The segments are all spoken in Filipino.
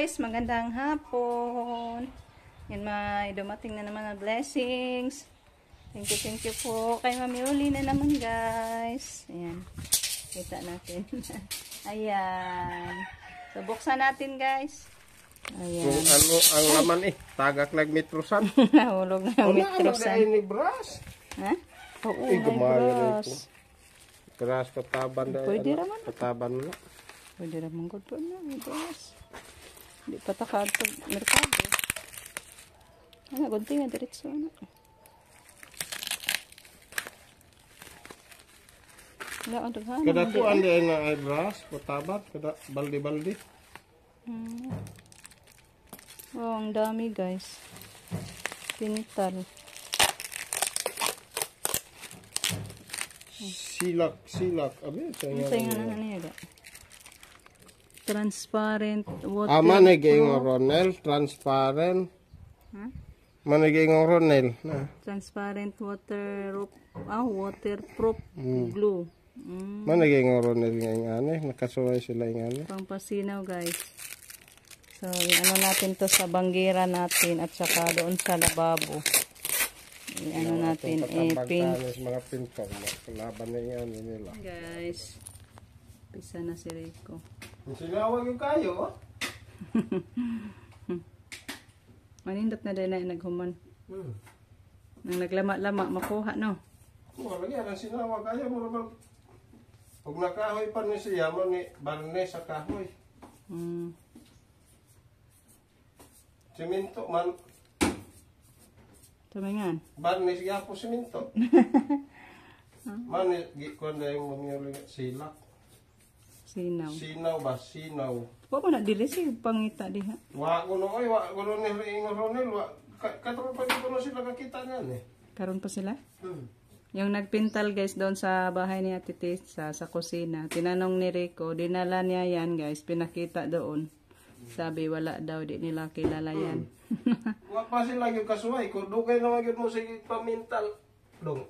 guys, magandang hapon. Yan, may dumating na naman na blessings. Thank you po kay Mami Uli na naman guys. Ayan, kita natin. Ayan. So, buksan natin guys. Ayan. Kung ano ang laman tagak lag metrosan. Nahulog na yung metrosan. Ano ni bras? Ha? Oo, may bras. Bras pataban na. Pwede raman. Pataban mo na. Pwede raman ko doon na, may bras. Hindi pa takad sa merkado. Ano, gunting na diretso na. Kada ko andi na ay bras, pataban, kada baldi-baldi. Oh, ang dami guys. Pinital. Silak. Abi, sayang na niya. Transparent water. Maniging Ronel, transparent. Maniging Ronel. Transparent waterproof glue. Maniging Ronel nga nakasuway sila nga Pangpasinaw guys. So, ano natin to sa banggira natin at saka doon sa lababo. Ano natin, pin. Mga pintor, laban na yan nila. Guys, pisa na si Rico. Sinawag yung kayo, oh? Manindot na din na naghuman. Nang naglama-lama, makuha, no? Wala yan, ang sinawag kayo mo naman. Pag nakahoy pa ni siya mo ni Barnes sa kahoy. Siminto man. Tumingan. Barnes siya po siminto. Man, gikon na yung mamiyuli silak. Sinaw. Sinaw. Wa mo na dili si pangita diha. Wa ko no ni Ronel, katro pa dito na sila kakita niyan eh. Karon pa sila? Yung nagpintal guys doon sa bahay ni Ate Tessa sa kusina. Tinanong ni Rico, dinala niya yan guys, pinakita doon. Sabi wala daw, di nila kilala yan. Wa pa sila yung kasuway, kung dugay na magyud mo sige pamintal dong.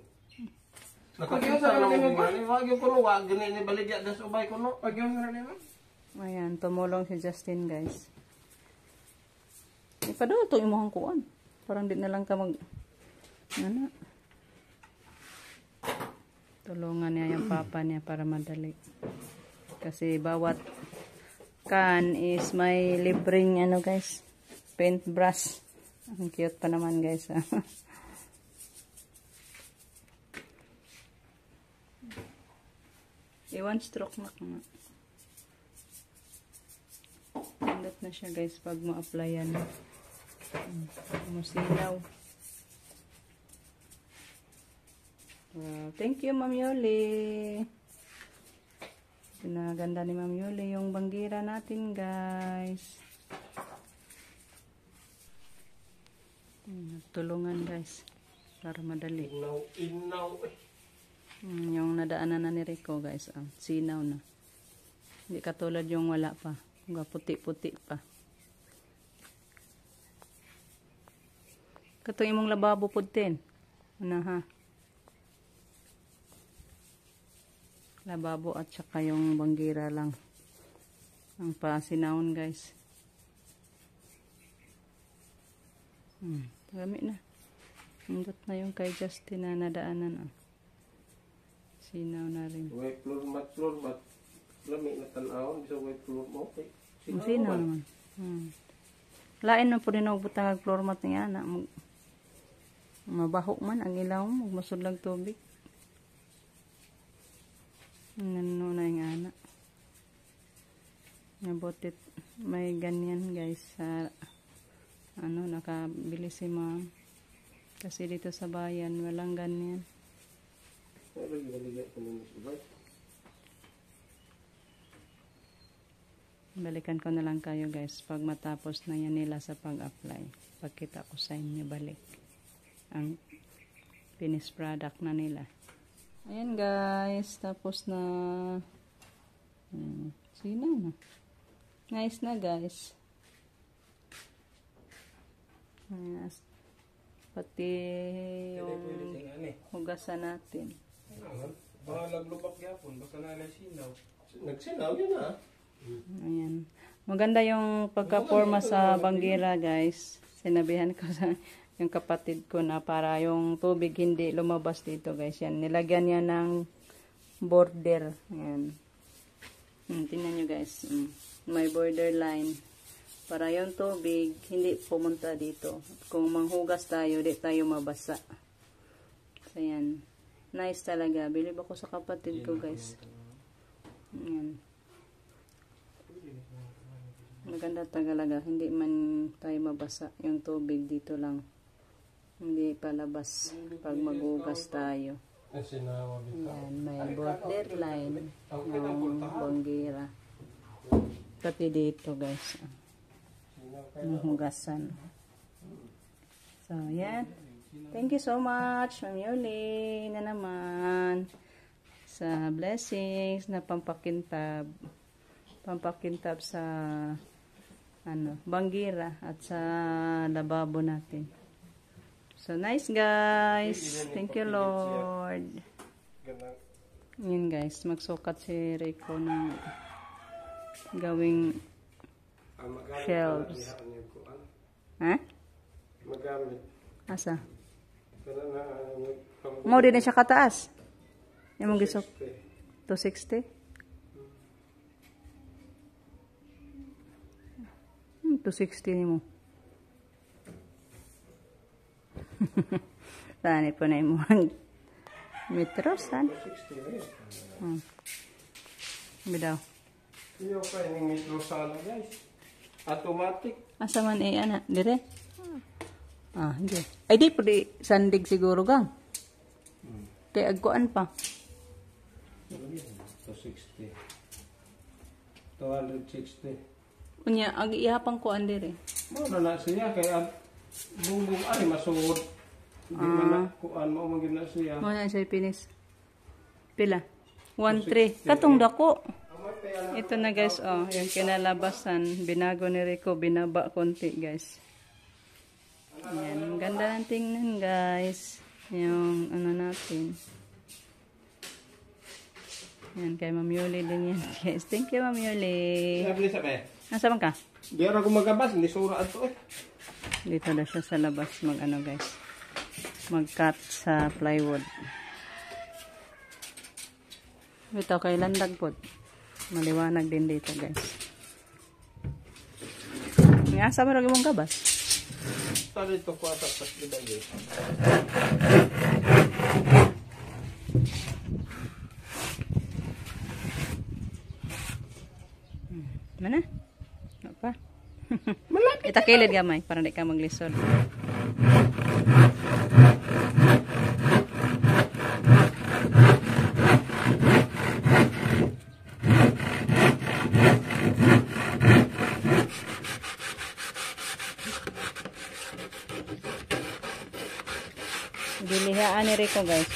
Nakakita na mo gani, wag yung kuno wag gani ni baligya das ubay kuno. Pag yung ra nimo. Ayan, tumulong si Justin guys. Ipadol to imong kuan. Parang di na lang ka mag ano. Tulungan niya yung papa niya para madali. Kasi bawat can is may libreng ano guys, paintbrush. Ang cute pa naman guys. One stroke na nga. Pindot na siya guys pag ma-applyan. Musinaw. Wow, thank you Ma'am Yoli. Pinaganda ni Ma'am Yoli yung banggira natin guys. Tulungan guys para madali. Inaw. Yung nadaanan na ni Rico guys, sinaw na. Hindi katulad yung wala pa. Puti-puti pa. Katong imong lababo pudten. Ano ha? Lababo at saka yung banggira lang. Ang pasinawon guys. Dami na. Hindot na yung kay Justin na nadaanan. Sinaw na rin. White floor mat. Lami na tanawon bisa white floor mo. Sinaw naman. Lain na po rin ako butang ang floor mat niya na. Mabaho man ang ilaw mo. Magmasudlang tubig. Ano na yung anak. Nabutit. May ganyan guys. Sa nakabili si ma'am. Kasi dito sa bayan walang ganyan. Balikan ko na lang kayo guys pag matapos na yan nila sa pag-apply. Pagkita ko sa inyo balik ang finished product na nila. Ayan guys, tapos na sinaw na. Nice na guys. Pati yung hugasan natin. Baka laglubak yapon, baka na sinaw. Nagsinaw yun ha. Ayan. Maganda yung pagka-forma sa banggira, guys. Sinabihan ko sa yung kapatid ko na para yung tubig hindi lumabas dito, guys. Yan, nilagyan niya ng border. Yan. Tingnan nyo, guys. May borderline. Para yung tubig hindi pumunta dito. Kung manghugas tayo, di tayo mabasa. So, yan. Nice talaga. Bilib ako sa kapatid ko, guys. Yan. Maganda talaga. Hindi man tayo mabasa. Yung tubig dito lang. Hindi palabas pag maghugas tayo. Yan. May borderline. Yung banggira. Pati dito, guys. Yung hugasan. So, yan. Thank you so much, Ma'am Yuli, na naman sa blessings na pampakintab sa banggira at sa lababo natin. So nice, guys. Thank you, Lord. Yun, guys, magsukat si Rico ng gawing shelves. Ha? Magamit. Asa? Mo din na siya kataas. Yung mong gisok. 260? 260 ni mo. Tani po na yung metros, han? 260 Bidaw. Iyo pa yung metros sana, guys. Automatic. Asa man ana? Dire? Hindi. Ay, di po di sandig siguro, gang. Kaya agkuan pa. 260. 260. Unya, ag-ihapang kuan dire. Mo na siya kaya bungbong ay masuod. Hindi man na kuan mo magin na siya. Mo na siya pinis. Pila? 1.3. Katong dako. Ito na, guys, yung kinalabasan, binago ni Rico, binaba konti, guys. Ayan, ganda ng tingnan, guys. Yung natin. Ayan, kay Ma'am Yuli din yan, guys. Thank you, Ma'am Yuli. Nasa man ka? Di ako magabas, hindi sura ato eh. Dito na siya sa labas, guys. Mag-cut sa plywood. Ito, kay landag po. Maliwanag din dito, guys. Ngasa mo rin mong gabas? Tali ito ko atas pas dibagi. Mana? Apa? Malapit. Ita kilid gamay para di ka maglisod. Dilihaan ni Rico, guys.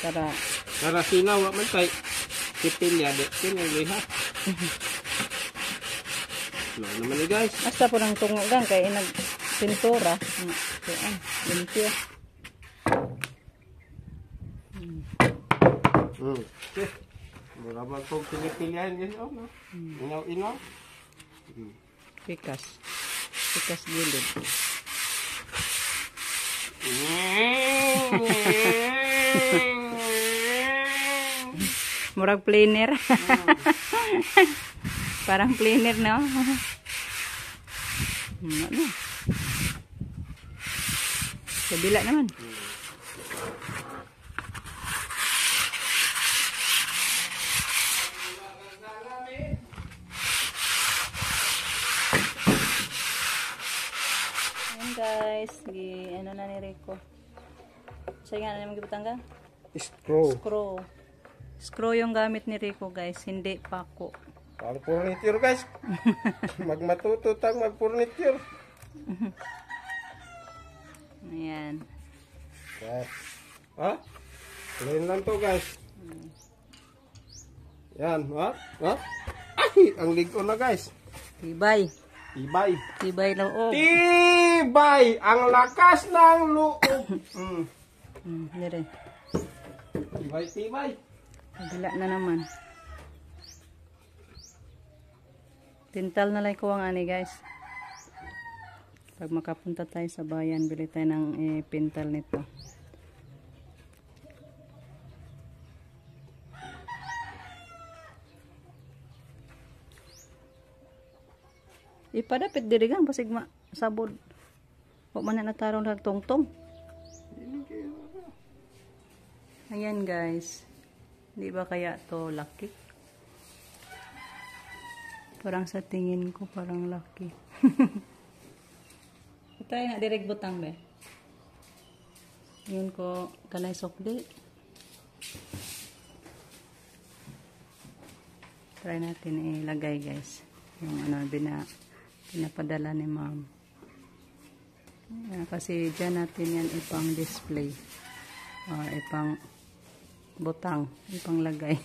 Para sinaw man tay. Kitil ya de, liha. No naman ni, guys. Basta po ng tungo gang kay inag pintura. Ayan, limpyo. Okay. Mura man po pinipilihan guys, no? Inaw. Pikas. Pikas gilid. Murag planer. Parang planer, no? Ano? Kabila naman. Ayan, guys. Ano na ni Rico? Sa'yo nga na naman gipatangga? Screw. Screw yung gamit ni Rico, guys. Hindi pako. Ang furniture, guys. Magmatututang mag-furniture. Ayan. Yes. Ha? Plain lang to, guys. Yan, ha? Ay, ang ligo na, guys. Tibay. Tibay. Tibay loob. Tibay! Ang lakas ng loob. Dire. Tibay. Kabila na naman. Tintal na lang ko ang ani guys. Pag makapunta tayo sa bayan, bili tayo ng pintal nito. Ipadapit dirigang pasig sabod. Wa man na tarong nagtongtong. Ayan guys. Di ba kaya to lucky? Parang sa tingin ko parang lucky. Try nga direct butang be. Yun ko kanay sokli. Try natin ilagay guys. Yung ano pinapadala ni ma'am. Kasi dyan natin yan ipang display. Ipang butang. Ipang lagay.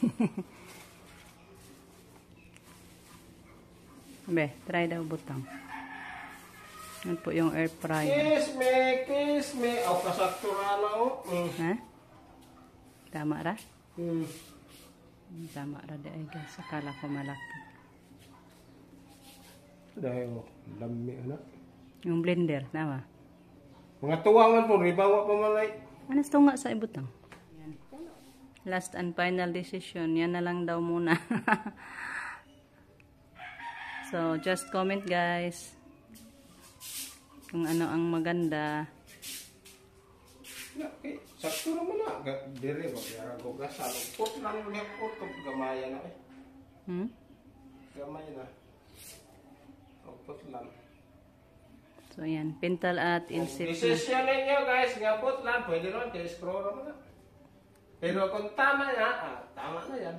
Be, try daw butang. Yan po yung air fryer. Kiss me. O, kasakto na o. Ha? Tama ra? Tama ra di ay guys. Akala ko malaki. Dahil mo, lami na. Yung blender, tama? Mga tuwangan po, ribawa pa malay. Ano ito nga sa ibutang? Yan. Last and final decision. Yan na lang daw muna. So, just comment guys. Kung ano ang maganda. Sakto naman na. Dire ba? Kaya ako gasal. Put lang ulit po. Gamaya na eh. Gamaya na. Put lang. So, yan. Pintal at insip. Decision ninyo guys. Nga put lang. Pwede naman. Kaya scroll naman na. Pero kung tama na, tama na yan.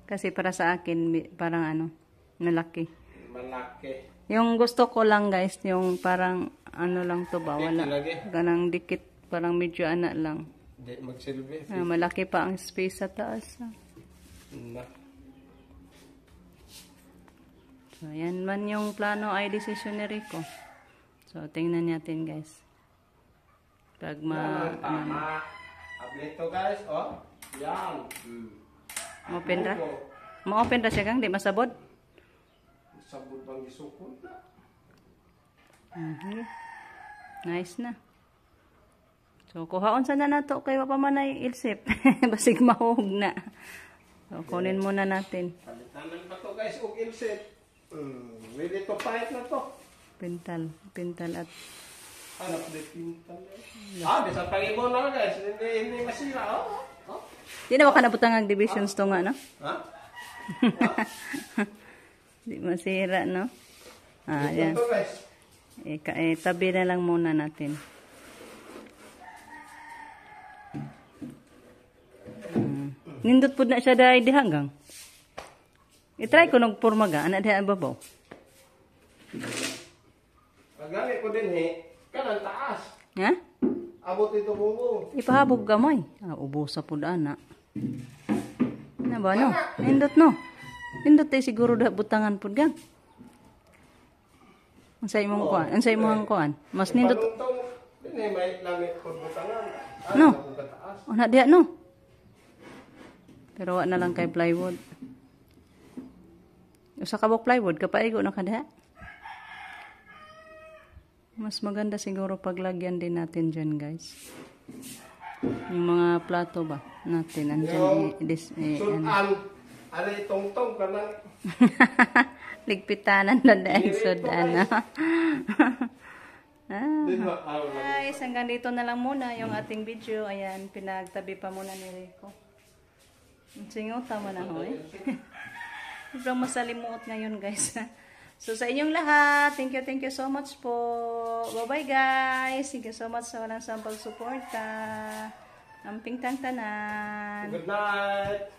Kasi para sa akin, parang ano, malaki. Malaki. Yung gusto ko lang guys, yung parang ano lang to ba, wala. Ganang dikit, parang medyo anak lang. Hindi magsilbi. Malaki pa ang space sa taas. Na. So, yan man yung plano ay decisionary ko. So, tingnan natin guys. Pag tama. Ablito guys, oh. Yan. Ma-open ra? Ma-open ra siya kang, di masabod? Sabot bang isukod na. Nice na. So, kuhaon sana na to kay wapamanay ilsip. Basig mahog na. So, kunin muna natin. Palitan pa to guys, og ilsip. Ready to fight na to. Pintal at... Ano, pintal na. Bisa pag-ibon na guys. Hindi masira, oh. Di na baka nabutang ang divisions to nga, no? Ha? Di masira, no? Yan. Ito guys. Tabi na lang muna natin. Nindot po na siya dahil di hanggang. I-try ko ng purmaga. Anak diha babaw. Pagani ko din kanan taas. Ha? Abot ito bumbong. Ipahabog gamay. Ubusa po daan na. Na ba, no? Nindot, no? Nindot tayo siguro da butangan po gang. Ansay mong kuan? Ansay mong kuan? Mas nindot. Ini may lamit po butangan. No? Anak diha, no? Pero wala na lang kay plywood. Usa ka bok plywood, kapaigo na kada. Mas maganda siguro paglagyan din natin dyan, guys. Yung mga plato ba natin, andyan. Ano itong-tong ka na. Ligpitanan na dahil sudan. Guys, hanggang dito na lang muna yung ating video. Ayan, pinagtabi pa muna ni Rico. Singot, tama na ho eh. Sobrang masalimuot ngayon guys. So sa inyong lahat, thank you so much po. Bye-bye guys. Thank you so much sa walang sampag suporta. Amping tang tanan. Good night.